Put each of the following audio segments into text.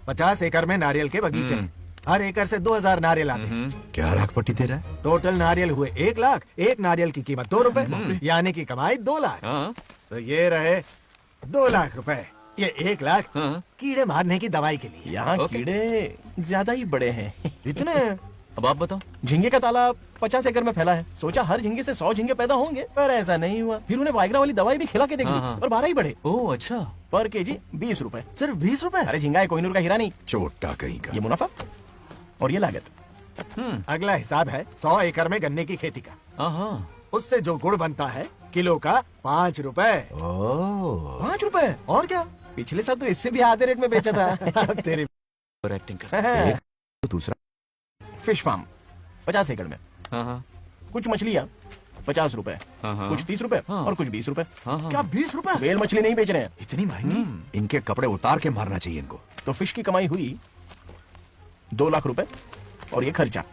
50 एकड़ में नारियल के बगीचे हैं। हर एकड़ से 2000 नारियल आते हैं। क्या लाखपति दे रहा है? टोटल नारियल हुए 1 लाख। एक नारियल की कीमत 2 रुपए, यानी कि कमाई 2 लाख। हाँ। तो ये रहे 2 लाख रुपए। ये 1 लाख कीड़े मारने की दवाई के लिए। यहाँ कीड़े ज्यादा ही बड़े हैं। इतने? अब आप बताओ। झींगे का तालाब 50 एकड़ में फैला है। सोचा हर झींगे से 100 झींगे पैदा होंगे, पर ऐसा नहीं हुआ। फिर उन्हें वाइग्रा वाली दवाई भी खिला के देख ली और 12 ही बढ़े। ओह अच्छा। पर केजी 20 रुपए। सिर्फ 20 रुपए? अरे झींगा है, कोहिनूर का हीरा नहीं। चोटा कहीं का। ये मुनाफा और ये लागत। अगला हिसाब है 100 एकड़ में गन्ने की खेती का। हाँ। उससे जो गुड़ बनता है किलो का 5 रुपए। 5 रुपए? और क्या, पिछले साल तो इससे भी आधे रेट में बेचा था। तेरी एक्टिंग कर। तो दूसरा फिश फार्म 50 एकड़ में। हाँ। कुछ मछलियाँ 50 रुपए, कुछ 30 रुपए और कुछ 20 रुपए। क्या 20 रुपए? वेल मछली नहीं बेच रहे हैं। इतनी महंगी? इनके कपड़े उतार के मारना चाहिए इनको। तो फिश की कमाई हुई 2 लाख रुपए और ये खर्चा।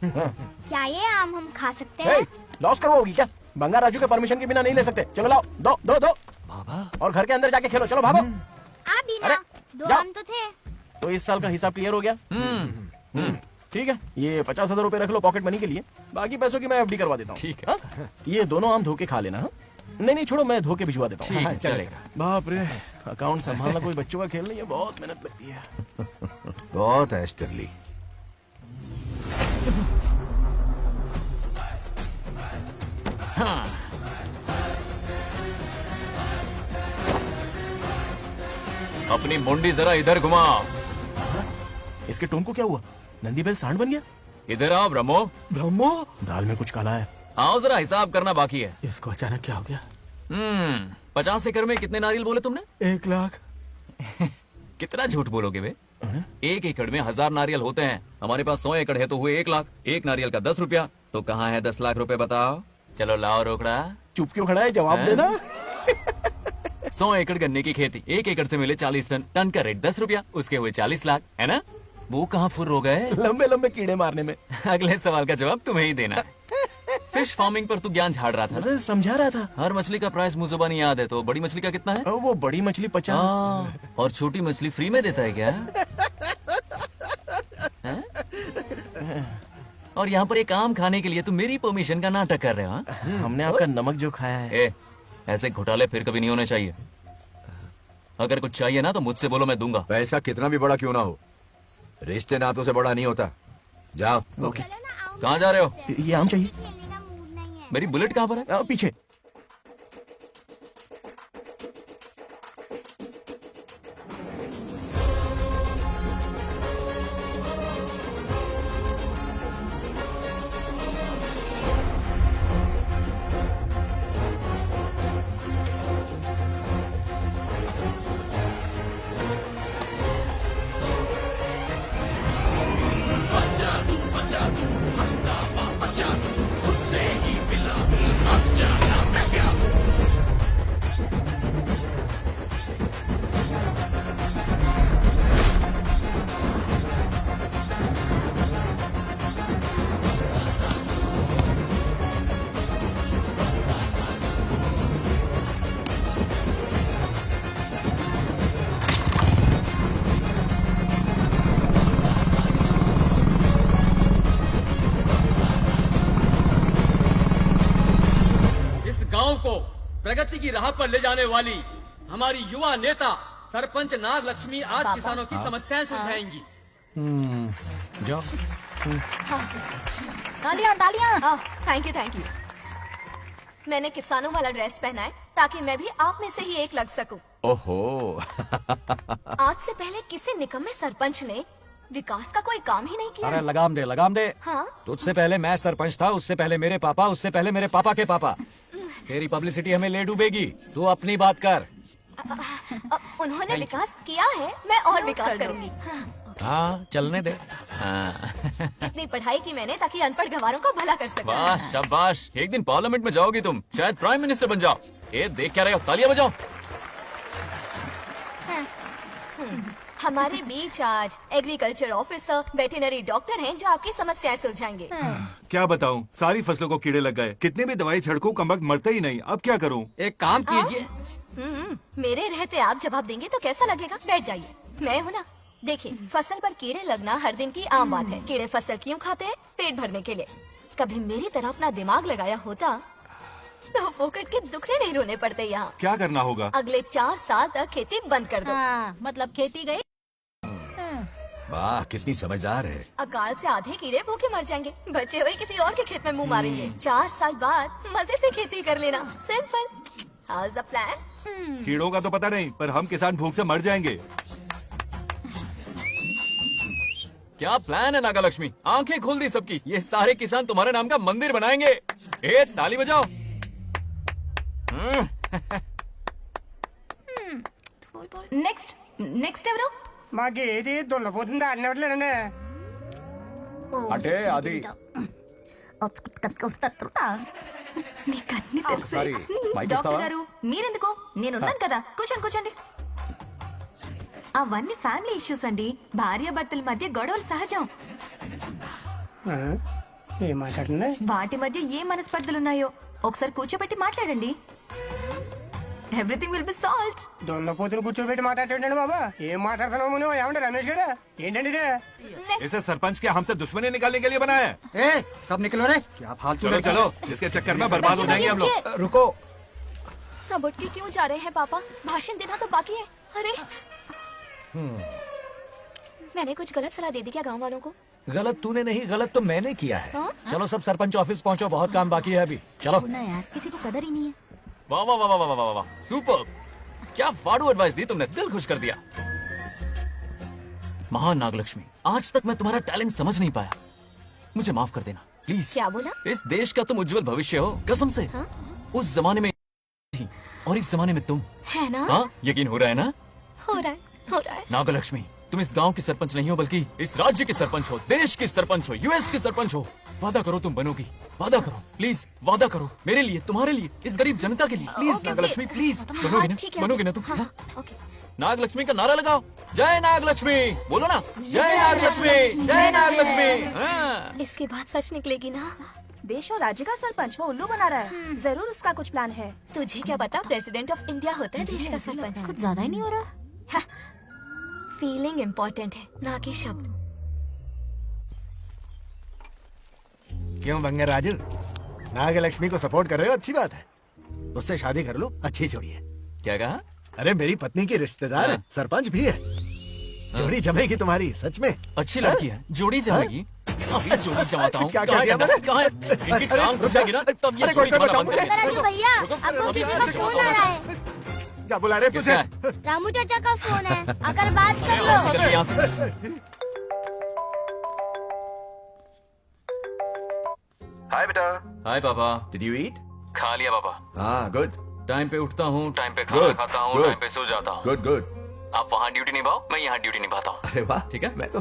क्या ये आम हम खा सकते हैं? लॉस करवाओगी क्या? बंगार राजू के परमिशन के बिना नहीं ले सकते। चलो लाओ, दो दो दो। बाबा। और घर के अंदर जाके खेलो। चलो भागो। आप भी ना, अरे, 2 जाओ। आम तो थे। तो इस साल का हिसाब क्लियर हो गया? ठीक है, ये 50,000 रुपए रख लो पॉकेट मनी के लिए। बाकी पैसों की मैं एफडी करवा देता हूँ। ठीक है। हाँ? ये दोनों आम धोके खा लेना। हाँ? नहीं छोड़ो, मैं धोके भिजवा देता हूँ। ठीक है, चलेगा। बाप रे, अकाउंट संभालना कोई बच्चों का खेल नहीं है, बहुत मेहनत लगती है। बहुत ऐश कर ली। अपनी मुंडी जरा इधर घुमा। इसके टोन को क्या हुआ? नंदी बैल सांड बन गया? इधर आओ ब्रह्मो। ब्रह्मो? दाल में कुछ काला है। आओ जरा हिसाब करना बाकी है। इसको अचानक क्या हो गया? 50 एकड़ में कितने नारियल बोले तुमने? 1 लाख। कितना झूठ बोलोगे बे? 1 एकड़ में 1000 नारियल होते हैं। हमारे पास 100 एकड़ है तो हुए 1 लाख। एक नारियल का 10 रुपया। तो कहाँ है 10 लाख रुपए बताओ? चलो लाओ रोकड़ा। चुप क्यों खड़ा है? जवाब देना। 100 एकड़ गन्ने की खेती, 1 एकड़ से मिले 40 टन। टन का रेट 10 रुपया, उसके हुए 40 लाख, है ना? वो कहाँ फुर हो गए? लंबे लंबे कीड़े मारने में। अगले सवाल का जवाब तुम्हें ही देना है। फिश फार्मिंग पर तू ज्ञान झाड़ रहा था ना? समझा रहा था। हर मछली का प्राइस मुंह जुबानी याद है, तो बड़ी मछली का कितना है? वो बड़ी मछली 50। और छोटी मछली फ्री में देता है क्या? हैं? और यहाँ पर एक आम खाने के लिए तुम मेरी परमिशन का नाटक कर रहे हो? हाँ? हमने आपका नमक जो खाया है। ऐसे घोटाले फिर कभी नहीं होने चाहिए। अगर कुछ चाहिए ना तो मुझसे बोलो, मैं दूंगा। पैसा कितना भी बड़ा क्यों ना हो, रिश्ते नातों से बड़ा नहीं होता। जाओ। ओके। कहाँ जा रहे हो? ये आम चाहिए। खेलने का मूड नहीं है। मेरी बुलेट कहाँ पर है? पीछे। गांव को प्रगति की राह पर ले जाने वाली हमारी युवा नेता सरपंच नाग लक्ष्मी आज किसानों की समस्याएं सुलझाएंगी। जाओ। तालियां तालियां। Thank you. मैंने किसानों वाला ड्रेस पहना है ताकि मैं भी आप में से ही एक लग सकूं। ओहो। आज से पहले किसी निकम्मे सरपंच ने विकास का कोई काम ही नहीं किया। अरे लगाम दे। हाँ? तुझसे पहले मैं सरपंच था, उससे पहले मेरे पापा, उससे पहले मेरे पापा के पापा। तेरी पब्लिसिटी हमें ले डूबेगी, तू अपनी बात कर। उन्होंने विकास किया है, मैं और विकास करूंगी। हाँ चलने दे। इतनी पढ़ाई की मैंने ताकि अनपढ़ गंवारों का भला कर सकूं। वाह शाबाश, एक दिन पार्लियामेंट में जाओगी तुम, शायद प्राइम मिनिस्टर बन जाओ। ये देख क्या रहे हो, तालियां बजाओ। हमारे बीच आज एग्रीकल्चर ऑफिसर, वेटरनरी डॉक्टर हैं जो आपकी समस्याएं सुलझाएंगे। क्या बताऊं, सारी फसलों को कीड़े लग गए। कितनी भी दवाई छिड़कूं, कमबख्त मरते ही नहीं। अब क्या करूं? एक काम कीजिए, मेरे रहते आप जवाब देंगे तो कैसा लगेगा? बैठ जाइए, मैं हूँ ना। देखिए, फसल पर कीड़े लगना हर दिन की आम बात है। कीड़े फसल क्यों खाते हैं? पेट भरने के लिए। कभी मेरी तरह अपना दिमाग लगाया होता तो फोकट के दुखड़े नहीं रोने पड़ते यहाँ। क्या करना होगा? अगले 4 साल तक खेती बंद कर दो। हाँ, मतलब खेती गई। वाह कितनी समझदार है। अकाल से आधे कीड़े भूखे मर जाएंगे, बचे हुए किसी और के खेत में मुंह मारेंगे। 4 साल बाद मजे से खेती कर लेना। Simple. How is the plan? कीड़ों का तो पता नहीं, पर हम किसान भूख से मर जाएंगे। क्या प्लान है नागालक्ष्मी? आंखें खोल दी सबकी। ये सारे किसान तुम्हारे नाम का मंदिर बनाएंगे। ए ताली बजाओ। नेक्स्ट ఎవరు? మాకు ఏది దొల్లపోతుంది ఆడినట్లేదండి. అంటే అది నీకన్నీ తెలుసు. ఒకసారి మైక్ డాక్టర్ ఇస్తావా? గారు మీరెందుకు? నేనున్నాను కదా. కూర్చోండి కూర్చోండి. అవన్నీ ఫ్యామిలీ ఇష్యూస్ అండి. భార్య భర్తల మధ్య గొడవలు సహజం. ఏం మాట్లాడుతుంది? వాటి మధ్య ఏ మనస్పర్ధలున్నాయో ఒకసారి కూర్చోబెట్టి మాట్లాడండి. Everything will be solved. దొల్లపోతుని కూర్చోబెట్టి మాట్లాడేటండి బాబా. ఏం మాట్లాడుతున్నావు నువ్వు? ఏమంటే రమేష్ గారు ఏంటండి ఇదే? इसे सरपंच के हमसे दुश्मनी निकालने के लिए बनाया है। ए, सब निकलो रे। क्या फालतू चलो लड़का चलो, है। इसके चक्कर में बर्बाद हो जाएंगे हम लोग। रुको। सब उठ के क्यों जा रहे हैं पापा? भाषण देना तो बाकी है। अरे मैंने कुछ गलत सलाह दे दी क्या गांव वालों को? गलत तूने नहीं, गलत तो मैंने किया है। हाँ? चलो सब सरपंच ऑफिस पहुंचो, बहुत काम बाकी है अभी। चलो। ना यार, किसी को कदर ही नहीं है। वाह वाह वाह वाह वाह वाह वाह, सुपर। क्या फाड़ू एडवाइस दी तुमने, दिल खुश कर दिया। महान नागलक्ष्मी, आज तक मैं तुम्हारा टैलेंट समझ नहीं पाया। मुझे माफ कर देना प्लीज। क्या बोला? इस देश का तुम उज्जवल भविष्य हो, कसम से। हाँ? उस जमाने में थी और इस जमाने में तुम। है ना? हाँ, यकीन हो रहा है ना? हो रहा है। नागलक्ष्मी, तुम इस गांव की सरपंच नहीं हो, बल्कि इस राज्य की सरपंच हो, देश की सरपंच हो, यूएस की सरपंच हो। वादा करो तुम बनोगी, वादा करो प्लीज, वादा करो मेरे लिए, तुम्हारे लिए, इस गरीब जनता के लिए। Please okay, Nagalakshmi okay. Please, हाँ, बनोगी ना? ठीक है, बनोगी ना ओके। तुम? हाँ, हाँ? ओके। नागलक्ष्मी का नारा लगाओ। जय नागलक्ष्मी बोलो ना। जय नागलक्ष्मी, जय नागलक्ष्मी। हाँ। इसके बाद सच निकलेगी ना? देश और राज्य का सरपंच वो उल्लू बना रहा है। जरूर उसका कुछ प्लान है। तुझे क्या पता, प्रेसिडेंट ऑफ इंडिया होता है देश का सरपंच। कुछ ज्यादा ही नहीं हो रहा? फीलिंग इम्पोर्टेंट है, ना कि शब्द। क्यों बंगर राजू, नागलक्ष्मी को सपोर्ट कर रहे हो? अच्छी बात है। उससे शादी कर लो, अच्छी जोड़ी है। क्या कहा? अरे मेरी पत्नी की रिश्तेदार हाँ। सरपंच भी है। जोड़ी जमेगी तुम्हारी, सच में। अच्छी लड़की है, जोड़ी जमेगी। अभी जोड़ी जमाता हूँ। क्या कहाँ किया है? मैंने? कहाँ है? इनकी टांग घुस जाएगी ना, तब ये अरे जोड़ी कोई जमाना बचाओ बंद मुझे। करेगी। राजू भैया, आपको किसी का फोन आ रहा है। जा बुला रहे तुझे। किसका है? रामू चाचा का फोन है, आकर बात कर अरे लो। आओ, जल्दी यहाँ से। हाय बेटा। हाय पापा। Did you eat? खा लिया पापा। हाँ गुड टाइम पे उठता हूँ, टाइम पे खाना Good, खाता हूँ, good. टाइम पे सो जाता हूँ। Good good. आप वहाँ ड्यूटी निभाओ, मैं यहाँ ड्यूटी निभाता हूँ। अरे वाह, ठीक है? मैं तो